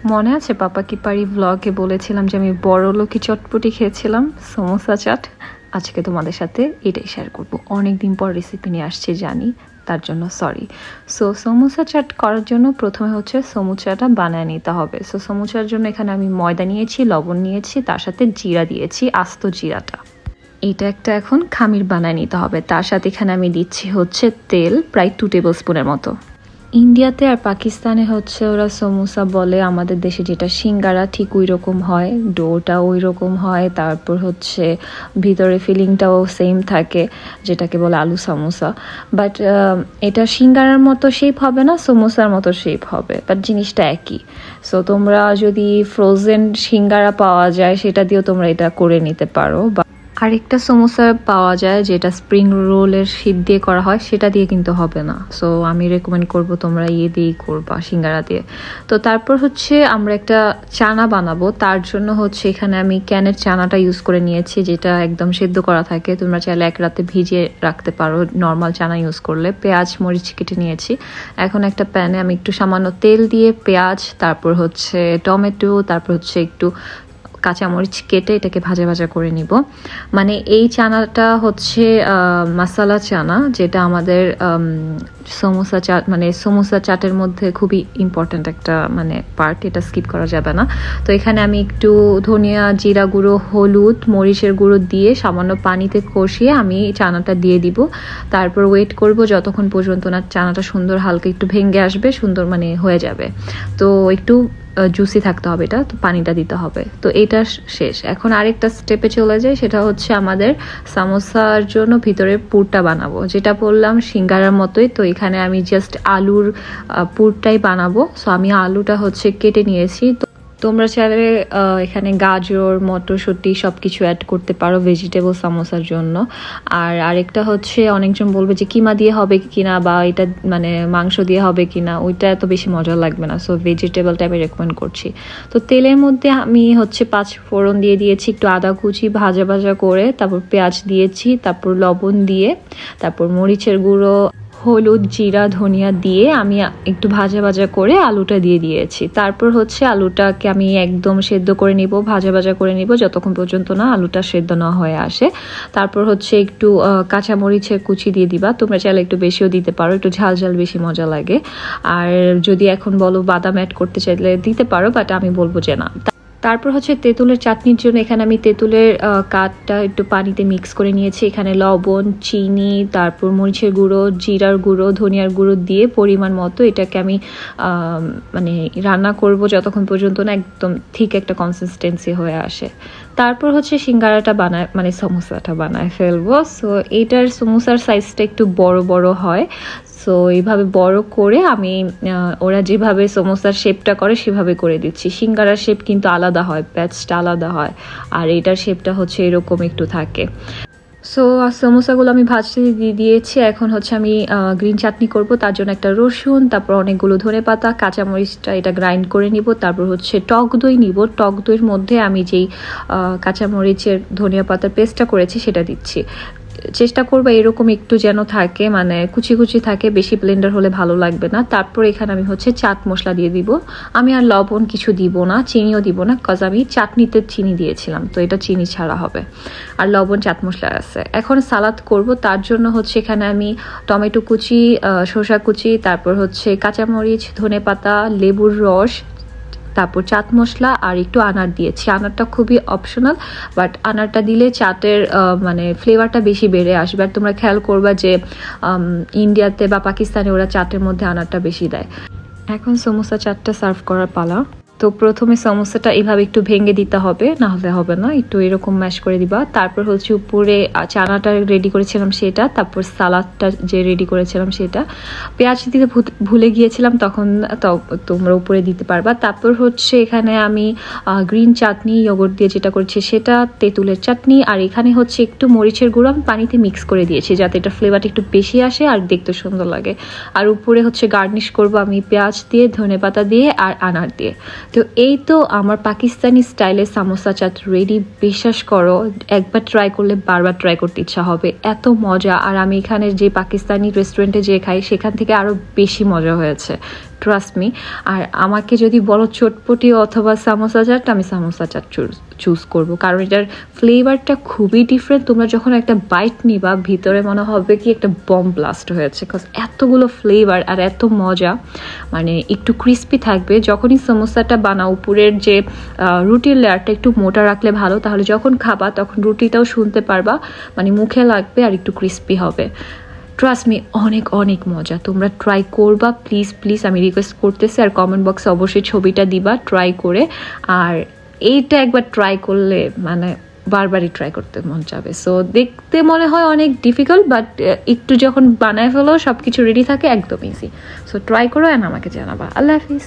মনে আছে পাপা কি পারি ব্লগে বলেছিলাম যে আমি বড়লোকি চটপটি খেয়েছিলাম, সমোসা চাট। আজকে তোমাদের সাথে এটাই শেয়ার করব। অনেক দিন পর রেসিপি নিয়ে আসছি জানি, তার জন্য সরি। সমোসা চাট করার জন্য প্রথমে হচ্ছে সমুচাটা বানিয়ে নিতে হবে। সমুচার জন্য এখানে আমি ময়দা নিয়েছি, লবণ নিয়েছি, তার সাথে জিরা দিয়েছি, আস্ত জিরাটা। এটা একটা এখন খামির বানিয়ে নিতে হবে। তার সাথে এখানে আমি দিচ্ছি হচ্ছে তেল, প্রায় 2 টেবিল স্পুনের মতো। ইন্ডিয়াতে আর পাকিস্তানে হচ্ছে ওরা সমোসা বলে, আমাদের দেশে যেটা সিঙ্গারা ঠিক ওই রকম হয়, ডোটা ওই রকম হয়, তারপর হচ্ছে ভিতরে ফিলিংটাও সেম থাকে, যেটাকে বলে আলু সমোসা। বাট এটা সিঙ্গারার মতো শেপ হবে না, সমোসার মতো শেপ হবে, বাট জিনিসটা একই। সো তোমরা যদি ফ্রোজেন সিঙ্গারা পাওয়া যায় সেটা দিয়েও তোমরা এটা করে নিতে পারো, বা আরেকটা সমোসা পাওয়া যায় যেটা স্প্রিং রোলের শীট দিয়ে করা হয়, সেটা দিয়ে কিন্তু হবে না। সো আমি রেকমেন্ড করব তোমরা দিয়েই করবা, সিঙ্গারা দিয়ে। তো তারপর হচ্ছে আমরা একটা চানা বানাবো। তার জন্য হচ্ছে এখানে আমি ক্যানের চানাটা ইউজ করে নিয়েছি, যেটা একদম সেদ্ধ করা থাকে। তোমরা চাইলে এক রাতে ভিজিয়ে রাখতে পারো নর্মাল চানা ইউজ করলে। পেঁয়াজ মরিচ কেটে নিয়েছি। এখন একটা প্যানে আমি একটু সামান্য তেল দিয়ে পেঁয়াজ, তারপর হচ্ছে টমেটো, তারপর হচ্ছে একটু কাঁচামরিচ কেটে এটাকে ভাজা ভাজা করে নিব। মানে এই চানাটা হচ্ছে মশলা চানা, যেটা আমাদের সমোসা চাট, মানে সমোসা চাটের মধ্যে খুবই ইম্পর্ট্যান্ট একটা মানে পার্ট, এটা স্কিপ করা যাবে না। তো এখানে আমি একটু ধনিয়া, জিরা গুঁড়ো, হলুদ, মরিচের গুঁড়ো দিয়ে সামান্য পানিতে কষিয়ে আমি চানাটা দিয়ে দিব। তারপর ওয়েট করব যতক্ষণ পর্যন্ত না চানাটা সুন্দর হালকা একটু ভেঙে আসবে, সুন্দর মানে হয়ে যাবে। তো একটু জুসি থাকতে হবে এটা, তো পানিটা দিতে হবে। তো এটা শেষ। এখন আরেকটা স্টেপে চলে যায়, সেটা হচ্ছে আমাদের সামোসার জন্য ভিতরে পুরটা বানাবো, যেটা বললাম সিঙ্গারার মতোই। তো এখানে আমি জাস্ট আলুর পুরটাই বানাবো। সো আমি আলুটা হচ্ছে কেটে নিয়েছি। তো তোমরা চাইলে এখানে গাজর, মটরশুঁটি সব কিছু অ্যাড করতে পারো ভেজিটেবল সামোসার জন্য। আর আরেকটা হচ্ছে অনেকজন বলবে যে কিমা দিয়ে হবে কিনা, বা এটা মানে মাংস দিয়ে হবে কিনা, ওইটা এত বেশি মজা লাগবে না। সো ভেজিটেবলটা আমি রেকমেন্ড করছি। তো তেলের মধ্যে আমি হচ্ছে 5 ফোড়ন দিয়ে দিয়েছি, একটু আদা কুচি ভাজা ভাজা করে, তারপর পেঁয়াজ দিয়েছি, তারপর লবণ দিয়ে, তারপর মরিচের গুঁড়ো, হলুদ, জিরা, ধনিয়া দিয়ে আমি একটু ভাজা ভাজা করে আলুটা দিয়ে দিয়েছি। তারপর হচ্ছে আলুটাকে আমি একদম সেদ্ধ করে নিব, ভাজা ভাজা করে নিব যতক্ষণ পর্যন্ত না আলুটা সেদ্ধ না হয়ে আসে। তারপর হচ্ছে একটু কাঁচামরিচের কুচি দিয়ে দিবা। তোমরা চাইলে একটু বেশিও দিতে পারো, একটু ঝাল ঝাল বেশি মজা লাগে। আর যদি এখন বলো বাদাম অ্যাড করতে চাইলে দিতে পারো, বাট আমি বলবো যে না। তারপর হচ্ছে তেঁতুলের চাটনির জন্য এখানে আমি তেঁতুলের কাঠটা একটু পানিতে মিক্স করে নিয়েছি। এখানে লবণ, চিনি, তারপর মরিচের গুঁড়ো, জিরার গুঁড়ো, ধনিয়ার গুঁড়ো দিয়ে পরিমাণ মতো এটাকে আমি মানে রান্না করব যতক্ষণ পর্যন্ত না একদম ঠিক একটা কনসিস্টেন্সি হয়ে আসে। তারপর হচ্ছে সিঙ্গারাটা বানায়, মানে সমোসাটা বানায় ফেলবো। সো এইটার সমোসার সাইজটা একটু বড় বড় হয়। সো এইভাবে বড় করে আমি ওরা যেভাবে সমোসার শেপটা করে সেভাবে করে দিচ্ছি। সিঙ্গারার শেপ কিন্তু আলাদা হয়, প্যাচটা আলাদা হয়, আর এটার শেপটা হচ্ছে এরকম একটু থাকে। সো সমোসাগুলো আমি ভাজতে দিয়ে দিয়েছি। এখন হচ্ছে আমি গ্রিন চাটনি করব। তার জন্য একটা রসুন, তারপর অনেকগুলো ধনেপাতা, কাঁচামরিচটা এটা গ্রাইন্ড করে নিব। তারপর হচ্ছে টক দই নিব। টক দইয়ের মধ্যে আমি যেই কাঁচামরিচের ধনিয়া পাতার পেস্টটা করেছি সেটা দিচ্ছি। চেষ্টা করবো এরকম একটু যেন থাকে, মানে কুচি কুচি থাকে, বেশি ব্লেন্ডার হলে ভালো লাগবে না। তারপর এখানে আমি হচ্ছে চাট মশলা দিয়ে দিব। আমি আর লবণ কিছু দিব না, চিনিও দিব না, কজ আমি চাটনিতে চিনি দিয়েছিলাম, তো এটা চিনি ছাড়া হবে। আর লবণ, চাট মশলা আছে। এখন সালাদ করব। তার জন্য হচ্ছে এখানে আমি টমেটো কুচি, শসা কুচি, তারপর হচ্ছে কাঁচামরিচ, ধনেপাতা, লেবুর রস, তারপর চাট মশলা আর একটু আনার দিয়েছি। আনারটা খুবই অপশনাল, বাট আনারটা দিলে চাটের মানে ফ্লেভারটা বেশি বেড়ে আসবে। আর তোমরা খেয়াল করবা যে ইন্ডিয়াতে বা পাকিস্তানে ওরা চাটের মধ্যে আনারটা বেশি দেয়। এখন সমোসা চাটটা সার্ভ করার পালা। তো প্রথমে সমোসাটা এভাবে একটু ভেঙে দিতে হবে, না হলে হবে না, একটু এরকম ম্যাশ করে দিবা। তারপর হচ্ছে উপরে চানাটা রেডি করেছিলাম সেটা, তারপর সালাদটা যে রেডি করেছিলাম সেটা। পেঁয়াজ দিতে ভুলে গিয়েছিলাম, তখন তোমরা উপরে দিতে পারবা। তারপর হচ্ছে এখানে আমি গ্রিন চাটনি ইয়োগর্ট দিয়ে যেটা করেছি সেটা, তেঁতুলের চাটনি, আর এখানে হচ্ছে একটু মরিচের গুঁড়ো আমি পানিতে মিক্স করে দিয়েছি যাতে এটা ফ্লেভারটা একটু বেশি আসে আর দেখতে সুন্দর লাগে। আর উপরে হচ্ছে গার্নিশ করবো আমি পেঁয়াজ দিয়ে, ধনেপাতা দিয়ে আর আনার দিয়ে। তো এই তো আমার পাকিস্তানি স্টাইলের সামোসা চাট রেডি। বিশ্বাস করো, একবার ট্রাই করলে বারবার ট্রাই করতে ইচ্ছা হবে, এত মজা। আর আমি এখানে যে পাকিস্তানি রেস্টুরেন্টে যে খাই সেখান থেকে আরও বেশি মজা হয়েছে। Trust me. আর আমাকে যদি বলো চটপটি অথবা সামোসা চাট, আমি সামোসা চাট চুজ করব, কারণ এটার ফ্লেভারটা খুবই ডিফারেন্ট। তোমরা যখন একটা বাইট নিবা ভিতরে মনে হবে কি একটা বম ব্লাস্ট হয়েছে, বিকজ এতগুলো ফ্লেভার আর এত মজা। মানে একটু ক্রিস্পি থাকবে যখনই সমোসাটা বানাও, উপরের যে রুটির লেয়ারটা একটু মোটা রাখলে ভালো, তাহলে যখন খাবা তখন রুটিটাও শুনতে পারবা, মানে মুখে লাগবে আর একটু ক্রিস্পি হবে। ট্রাস্ট মি, অনেক অনেক মজা, তোমরা ট্রাই করবা প্লিজ প্লিজ, আমি রিকোয়েস্ট করতেছি। আর কমেন্ট বক্সে অবশ্যই ছবিটা দিবা ট্রাই করে। আর এইটা একবার ট্রাই করলে মানে বারবারই ট্রাই করতে মন যাবে। সো দেখতে মনে হয় অনেক ডিফিকাল্ট, বাট একটু যখন বানায় ফেলো সব কিছু রেডি থাকে একদম ইজি। সো ট্রাই করো অ্যান্ড আমাকে জানাবা। আল্লাহ হাফিজ।